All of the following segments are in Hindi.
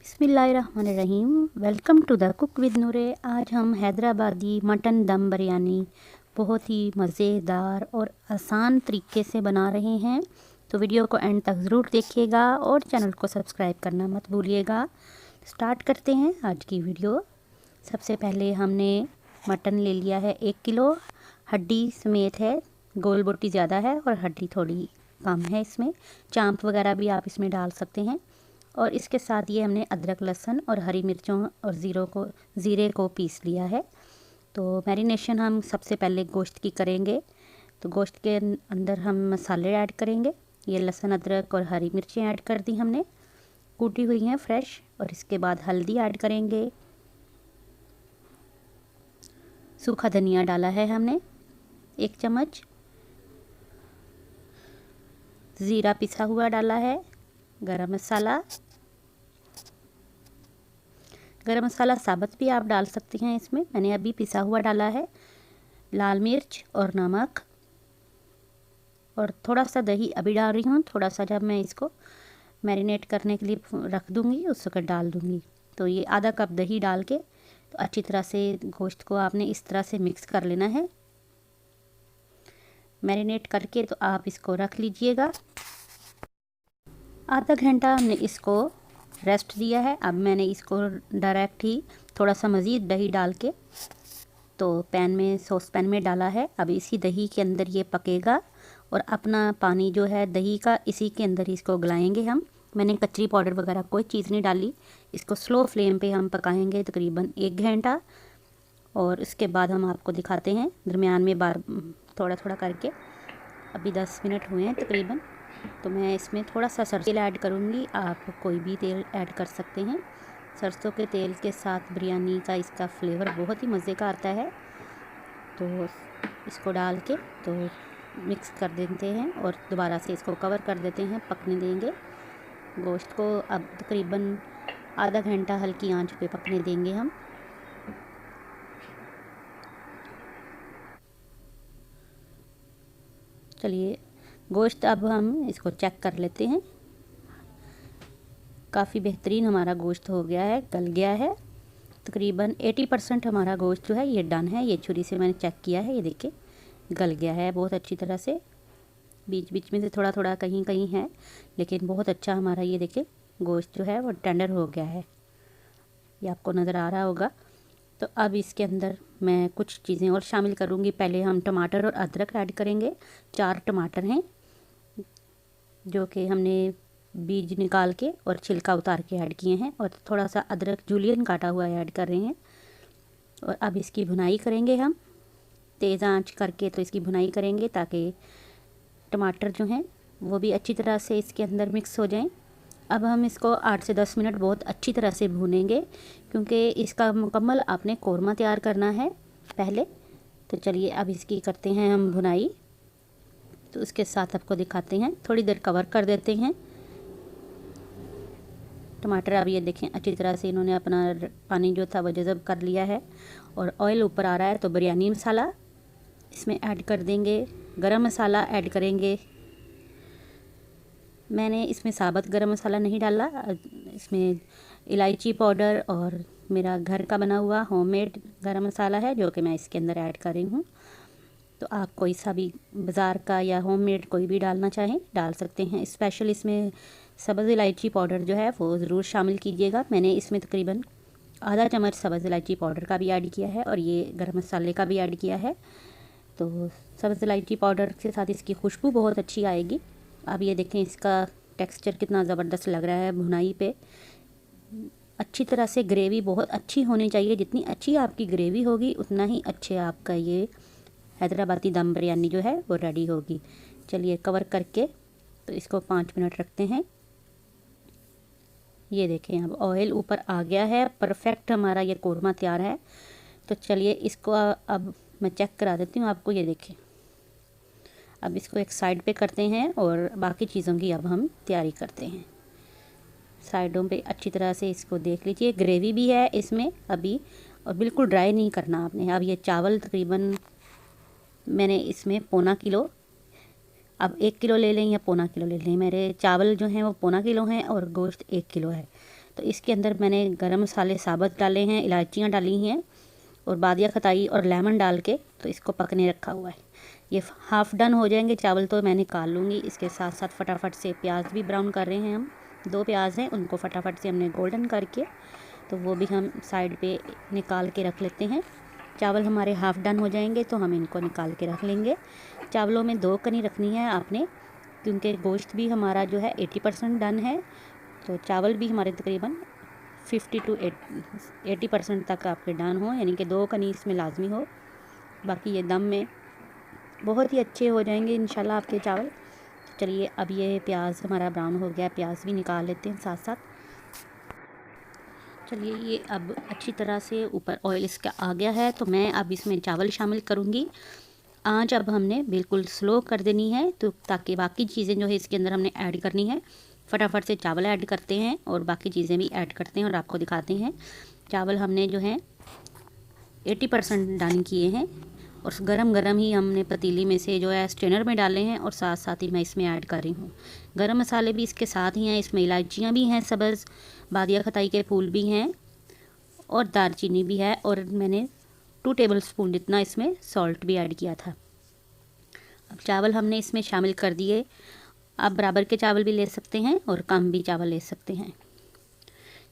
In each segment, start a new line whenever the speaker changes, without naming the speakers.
बिस्मिल्लाहिर्रहमानिर्रहीम। Welcome to the cook with Noore. आज हम हैदराबादी मटन दम बिरयानी बहुत ही मज़ेदार और आसान तरीके से बना रहे हैं, तो वीडियो को एंड तक ज़रूर देखिएगा और चैनल को सब्सक्राइब करना मत भूलिएगा। स्टार्ट करते हैं आज की वीडियो। सबसे पहले हमने मटन ले लिया है 1 किलो, हड्डी समेत है, गोल बोटी ज़्यादा है और हड्डी थोड़ी कम है। इसमें चांप वगैरह भी आप इसमें डाल सकते हैं। और इसके साथ ये हमने अदरक, लहसुन और हरी मिर्चों और ज़ीरे को पीस लिया है। तो मैरिनेशन हम सबसे पहले गोश्त की करेंगे। तो गोश्त के अंदर हम मसाले ऐड करेंगे। ये लहसुन, अदरक और हरी मिर्चें ऐड कर दी हमने, कूटी हुई हैं फ्रेश। और इसके बाद हल्दी ऐड करेंगे, सूखा धनिया डाला है हमने 1 चम्मच, ज़ीरा पिसा हुआ डाला है, गरम मसाला साबुत भी आप डाल सकते हैं इसमें, मैंने अभी पिसा हुआ डाला है, लाल मिर्च और नमक। और थोड़ा सा दही अभी डाल रही हूँ, थोड़ा सा जब मैं इसको मैरिनेट करने के लिए रख दूँगी उस वक्त डाल दूँगी। तो ये आधा कप दही डाल के तो अच्छी तरह से गोश्त को आपने इस तरह से मिक्स कर लेना है। मैरिनेट करके तो आप इसको रख लीजिएगा। आधा घंटा हमने इसको रेस्ट दिया है। अब मैंने इसको डायरेक्ट ही थोड़ा सा मज़ीद दही डाल के तो सॉस पैन में डाला है। अब इसी दही के अंदर ये पकेगा और अपना पानी जो है दही का इसी के अंदर इसको गलाएंगे हम। मैंने कचरी पाउडर वगैरह कोई चीज़ नहीं डाली। इसको स्लो फ्लेम पे हम पकाएंगे तकरीबन 1 घंटा। और इसके बाद हम आपको दिखाते हैं दरमियान में बार थोड़ा थोड़ा करके। अभी 10 मिनट हुए हैं तकरीबन। तो मैं इसमें थोड़ा सा सरसों तेल ऐड करूँगी, आप कोई भी तेल ऐड कर सकते हैं। सरसों के तेल के साथ बिरयानी का इसका फ्लेवर बहुत ही मज़े का आता है। तो इसको डाल के तो मिक्स कर देते हैं और दोबारा से इसको कवर कर देते हैं, पकने देंगे गोश्त को। अब तकरीबन आधा घंटा हल्की आंच पे पकने देंगे हम। चलिए गोश्त अब हम इसको चेक कर लेते हैं। काफ़ी बेहतरीन हमारा गोश्त हो गया है, गल गया है। तकरीबन 80% हमारा गोश्त जो है ये डन है। ये छुरी से मैंने चेक किया है, ये देखिए गल गया है बहुत अच्छी तरह से। बीच बीच में से थोड़ा थोड़ा कहीं कहीं है, लेकिन बहुत अच्छा हमारा ये देखिए गोश्त जो है वो टेंडर हो गया है, ये आपको नज़र आ रहा होगा। तो अब इसके अंदर मैं कुछ चीज़ें और शामिल करूँगी। पहले हम टमाटर और अदरक ऐड करेंगे। 4 टमाटर हैं जो कि हमने बीज निकाल के और छिलका उतार के ऐड किए हैं, और थोड़ा सा अदरक जूलियन काटा हुआ ऐड कर रहे हैं। और अब इसकी भुनाई करेंगे हम तेज़ आंच करके। तो इसकी भुनाई करेंगे ताकि टमाटर जो हैं वो भी अच्छी तरह से इसके अंदर मिक्स हो जाएं। अब हम इसको 8 से 10 मिनट बहुत अच्छी तरह से भूनेंगे, क्योंकि इसका मुकम्मल आपने कोरमा तैयार करना है पहले। तो चलिए अब इसकी करते हैं हम भुनाई। तो उसके साथ आपको दिखाते हैं, थोड़ी देर कवर कर देते हैं। टमाटर अब ये देखें अच्छी तरह से इन्होंने अपना पानी जो था वो जज़ब कर लिया है और ऑयल ऊपर आ रहा है। तो बिरयानी मसाला इसमें ऐड कर देंगे, गरम मसाला ऐड करेंगे। मैंने इसमें साबुत गरम मसाला नहीं डाला, इसमें इलायची पाउडर और मेरा घर का बना हुआ होममेड गरम मसाला है जो कि मैं इसके अंदर ऐड कर रही हूँ। तो आप कोई सा भी बाज़ार का या होममेड कोई भी डालना चाहें डाल सकते हैं। स्पेशल इसमें सब्ज़ इलायची पाउडर जो है वो ज़रूर शामिल कीजिएगा। मैंने इसमें तकरीबन आधा चम्मच सब्ज़ इलायची पाउडर का भी ऐड किया है और ये गरम मसाले का भी ऐड किया है। तो सब्ज़ इलायची पाउडर के साथ इसकी खुशबू बहुत अच्छी आएगी। अब ये देखें इसका टेक्सचर कितना ज़बरदस्त लग रहा है भुनाई पे। अच्छी तरह से ग्रेवी बहुत अच्छी होनी चाहिए। जितनी अच्छी आपकी ग्रेवी होगी उतना ही अच्छे आपका ये हैदराबादी दम बिरयानी जो है वो रेडी होगी। चलिए कवर करके तो इसको 5 मिनट रखते हैं। ये देखें अब ऑयल ऊपर आ गया है, परफेक्ट हमारा ये कोरमा तैयार है। तो चलिए इसको अब मैं चेक करा देती हूँ आपको। ये देखें अब इसको एक साइड पे करते हैं और बाकी चीज़ों की अब हम तैयारी करते हैं। साइडों पे अच्छी तरह से इसको देख लीजिए, ग्रेवी भी है इसमें अभी और बिल्कुल ड्राई नहीं करना आपने। अब ये चावल तकरीबन मैंने इसमें 1.25 किलो, अब 1 किलो ले लें या 1.25 किलो ले लें। मेरे चावल जो हैं वो 1.25 किलो हैं और गोश्त 1 किलो है। तो इसके अंदर मैंने गरम मसाले साबुत डाले हैं, इलायचियाँ डाली हैं और बादिया खताई और लेमन डाल के तो इसको पकने रखा हुआ है। ये हाफ़ डन हो जाएंगे चावल तो मैं निकाल लूँगी। इसके साथ साथ फटाफट से प्याज भी ब्राउन कर रहे हैं हम। 2 प्याज हैं, उनको फटाफट से हमने गोल्डन करके तो वो भी हम साइड पे निकाल के रख लेते हैं। चावल हमारे हाफ़ डन हो जाएंगे तो हम इनको निकाल के रख लेंगे। चावलों में 2 कनी रखनी है आपने, क्योंकि गोश्त भी हमारा जो है 80% डन है, तो चावल भी हमारे तकरीबन 50 to 80% तक आपके डन हो, यानी कि 2 कनी इसमें लाजमी हो। बाकी ये दम में बहुत ही अच्छे हो जाएंगे इंशाल्लाह आपके चावल। चलिए अब ये प्याज हमारा ब्राउन हो गया, प्याज भी निकाल लेते हैं साथ साथ। चलिए ये अब अच्छी तरह से ऊपर ऑयल इसका आ गया है, तो मैं अब इसमें चावल शामिल करूँगी। आँच अब हमने बिल्कुल स्लो कर देनी है, तो ताकि बाकी चीज़ें जो है इसके अंदर हमने ऐड करनी है। फटाफट से चावल ऐड करते हैं और बाकी चीज़ें भी ऐड करते हैं और आपको दिखाते हैं। चावल हमने जो है 80% डन किए हैं और गरम गरम ही हमने पतीली में से जो है स्ट्रेनर में डाले हैं और साथ साथ ही मैं इसमें ऐड कर रही हूँ। गरम मसाले भी इसके साथ ही हैं, इसमें इलायचियाँ भी हैं, सब्ज़ बादिया खताई के फूल भी हैं और दालचीनी भी है, और मैंने 2 टेबलस्पून जितना इसमें सॉल्ट भी ऐड किया था। अब चावल हमने इसमें शामिल कर दिए। आप बराबर के चावल भी ले सकते हैं और कम भी चावल ले सकते हैं।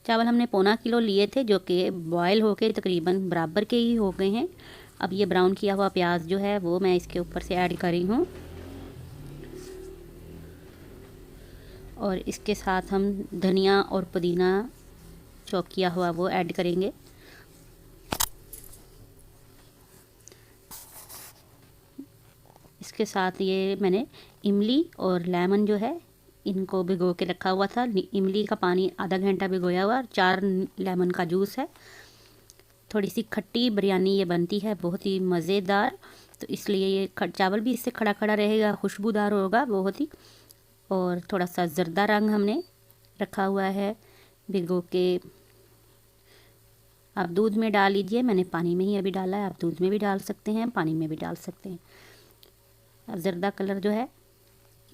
चावल हमने 1.25 किलो लिए थे, जो कि बॉयल होके तकरीबन बराबर के ही हो गए हैं। अब ये ब्राउन किया हुआ प्याज जो है वो मैं इसके ऊपर से ऐड कर रही हूँ और इसके साथ हम धनिया और पुदीना चॉप किया हुआ वो ऐड करेंगे। इसके साथ ये मैंने इमली और लेमन जो है इनको भिगो के रखा हुआ था। इमली का पानी आधा घंटा भिगोया हुआ और 4 लेमन का जूस है। थोड़ी सी खट्टी बिरयानी ये बनती है, बहुत ही मज़ेदार, तो इसलिए ये चावल भी इससे खड़ा खड़ा रहेगा, खुशबूदार होगा बहुत ही। और थोड़ा सा ज़र्दा रंग हमने रखा हुआ है भिगो के। आप दूध में डाल लीजिए, मैंने पानी में ही अभी डाला है। आप दूध में भी डाल सकते हैं, पानी में भी डाल सकते हैं। अब ज़र्दा कलर जो है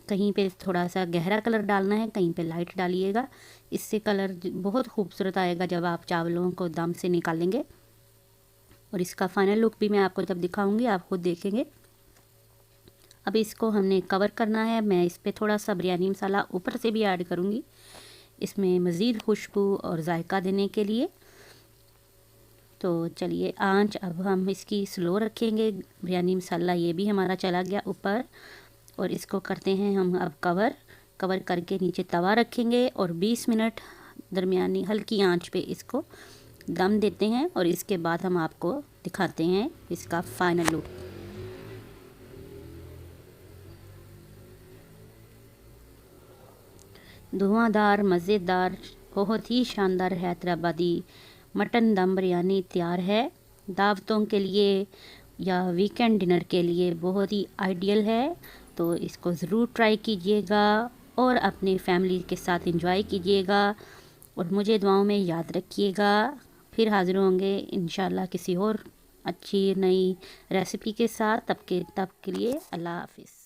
कहीं पे थोड़ा सा गहरा कलर डालना है, कहीं पे लाइट डालिएगा। इससे कलर बहुत खूबसूरत आएगा जब आप चावलों को दम से निकालेंगे। और इसका फाइनल लुक भी मैं आपको जब दिखाऊंगी आप खुद देखेंगे। अब इसको हमने कवर करना है। मैं इस पर थोड़ा सा बिरयानी मसाला ऊपर से भी ऐड करूँगी, इसमें मज़ीद खुशबू और जायका देने के लिए। तो चलिए आंच अब हम इसकी स्लो रखेंगे। बिरयानी मसाला ये भी हमारा चला गया ऊपर और इसको करते हैं हम अब कवर करके नीचे तवा रखेंगे और 20 मिनट दरमियानी हल्की आंच पे इसको दम देते हैं और इसके बाद हम आपको दिखाते हैं इसका फाइनल लुक। धुआंधार मज़ेदार बहुत ही शानदार हैदराबादी मटन दम बिरयानी तैयार है। दावतों के लिए या वीकेंड डिनर के लिए बहुत ही आइडियल है, तो इसको ज़रूर ट्राई कीजिएगा और अपने फैमिली के साथ एंजॉय कीजिएगा और मुझे दुआओं में याद रखिएगा। फिर हाज़िर होंगे इंशाल्लाह किसी और अच्छी नई रेसिपी के साथ। तब के लिए अल्लाह हाफ़िज़।